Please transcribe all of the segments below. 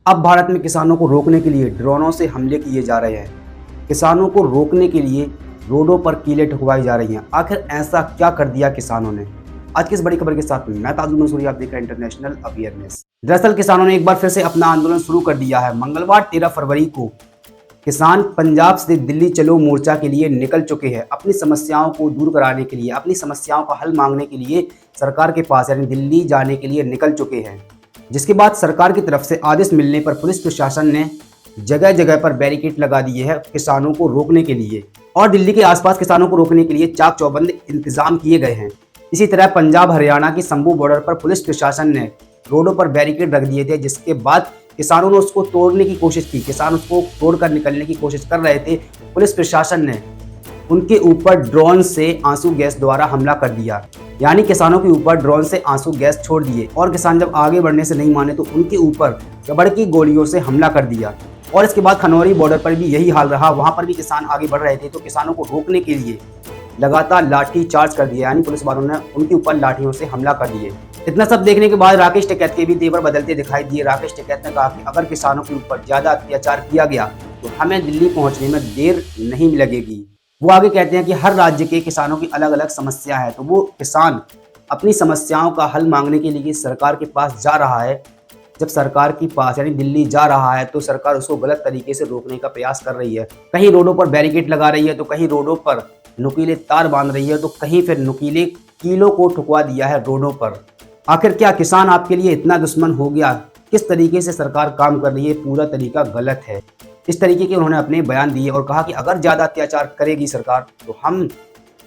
अब भारत में किसानों को रोकने के लिए ड्रोनों से हमले किए जा रहे हैं। किसानों को रोकने के लिए रोडों पर कीलें ठुकवाई जा रही हैं। आखिर ऐसा क्या कर दिया किसानों ने? आज की इस बड़ी खबर के साथ मैं ताजुल मंसूरी, आप देख रहे हैं इंटरनेशनल अवेयरनेस। दरअसल किसानों ने एक बार फिर से अपना आंदोलन शुरू कर दिया है। मंगलवार 13 फरवरी को किसान पंजाब से दिल्ली चलो मोर्चा के लिए निकल चुके हैं। अपनी समस्याओं को दूर कराने के लिए, अपनी समस्याओं का हल मांगने के लिए सरकार के पास यानी दिल्ली जाने के लिए निकल चुके हैं। जिसके बाद सरकार की तरफ से आदेश मिलने पर पुलिस प्रशासन ने जगह जगह पर बैरिकेड लगा दिए हैं किसानों को रोकने के लिए, और दिल्ली के आसपास किसानों को रोकने के लिए चाक चौबंद इंतजाम किए गए हैं। इसी तरह पंजाब हरियाणा की संभू बॉर्डर पर पुलिस प्रशासन ने रोडों पर बैरिकेड रख दिए थे, जिसके बाद किसानों ने उसको तोड़ने की कोशिश की। किसान उसको तोड़कर निकलने की कोशिश कर रहे थे। पुलिस प्रशासन ने उनके ऊपर ड्रोन से आंसू गैस द्वारा हमला कर दिया, यानी किसानों के ऊपर ड्रोन से आंसू गैस छोड़ दिए। और किसान जब आगे बढ़ने से नहीं माने तो उनके ऊपर रबड़ की गोलियों से हमला कर दिया। और इसके बाद खनौरी बॉर्डर पर भी यही हाल रहा। वहां पर भी किसान आगे बढ़ रहे थे तो किसानों को रोकने के लिए लगातार लाठी चार्ज कर दिया, यानी पुलिस वालों ने उनके ऊपर लाठियों से हमला कर दिए। इतना सब देखने के बाद राकेश टिकैत के भी तेवर बदलते दिखाई दिए। राकेश टिकैत ने कहा कि अगर किसानों के ऊपर ज्यादा अत्याचार किया गया तो हमें दिल्ली पहुंचने में देर नहीं लगेगी। वो आगे कहते हैं कि हर राज्य के किसानों की अलग अलग समस्या है, तो वो किसान अपनी समस्याओं का हल मांगने के लिए सरकार के पास जा रहा है। जब सरकार के पास यानी दिल्ली जा रहा है तो सरकार उसको गलत तरीके से रोकने का प्रयास कर रही है। कहीं रोडों पर बैरिकेड लगा रही है, तो कहीं रोडों पर नुकीले तार बांध रही है, तो कहीं फिर नुकीले कीलों को ठुकवा दिया है रोडों पर। आखिर क्या किसान आपके लिए इतना दुश्मन हो गया? किस तरीके से सरकार काम कर रही है, पूरा तरीका गलत है। इस तरीके के उन्होंने अपने बयान दिए और कहा कि अगर ज़्यादा अत्याचार करेगी सरकार तो हम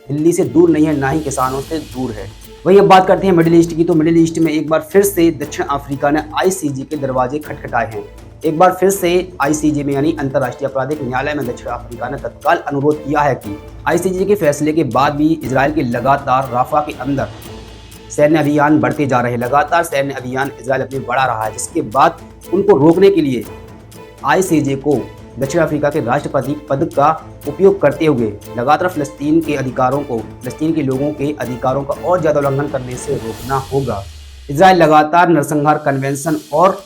दिल्ली से दूर नहीं है, ना ही किसानों से दूर है। वही अब बात करते हैं मिडिल ईस्ट की। तो मिडिल ईस्ट में एक बार फिर से दक्षिण अफ्रीका ने आईसीजे के दरवाजे खटखटाए हैं। एक बार फिर से आईसीजे में यानी अंतर्राष्ट्रीय आपराधिक न्यायालय में दक्षिण अफ्रीका ने तत्काल अनुरोध किया है कि आईसीजे के फैसले के बाद भी इजराइल के लगातार राफा के अंदर सैन्य अभियान बढ़ते जा रहे हैं। लगातार सैन्य अभियान इजराइल अपने बढ़ा रहा है, जिसके बाद उनको रोकने के लिए आईसीजे को दक्षिण अफ्रीका के राष्ट्रपति पद का उपयोग करते हुए लगातार फिलिस्तीन के अधिकारों को, फिलिस्तीन के लोगों के अधिकारों का और ज़्यादा उल्लंघन करने से रोकना होगा। इजराइल लगातार नरसंहार कन्वेंशन और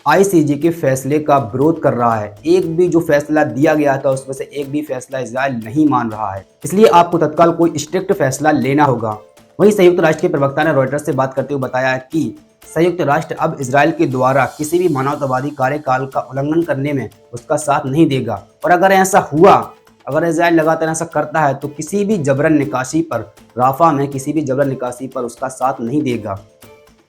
आईसीजे के फैसले का विरोध कर रहा है। एक भी जो फैसला दिया गया था उसमें से एक भी फैसला इजराइल नहीं मान रहा है, इसलिए आपको तत्काल कोई स्ट्रिक्ट फैसला लेना होगा। वहीं संयुक्त राष्ट्र के प्रवक्ता ने रॉयटर्स से बात करते हुए बताया कि संयुक्त राष्ट्र अब इजराइल के द्वारा किसी भी मानवतावादी कार्यकाल का उल्लंघन करने में उसका साथ नहीं देगा, और अगर ऐसा हुआ, अगर इजराइल लगातार ऐसा करता है तो किसी भी जबरन निकासी पर, राफा में किसी भी जबरन निकासी पर उसका साथ नहीं देगा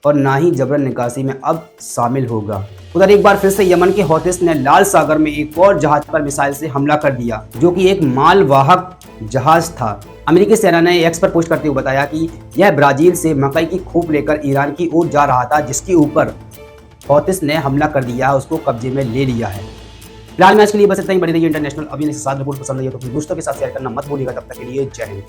और ना ही जबरन निकासी में अब शामिल होगा। उधर एक बार फिर से यमन के हौथिस ने लाल सागर में एक और जहाज पर मिसाइल से हमला कर दिया, जो कि एक मालवाहक जहाज था। अमेरिकी सेना ने एक्स पर पोस्ट करते हुए बताया कि यह ब्राजील से मकई की खोप लेकर ईरान की ओर जा रहा था, जिसके ऊपर हौथिस ने हमला कर दिया, उसको कब्जे में ले लिया है। फिलहाल मैच के लिए बस इतना ही। बनी रहिए इंटरनेशनल अवेयरनेस के साथ। रिपोर्ट पसंद आई तो अपने दोस्तों के साथ शेयर करना मत भूलिएगा। तब तक के लिए जय हिंद।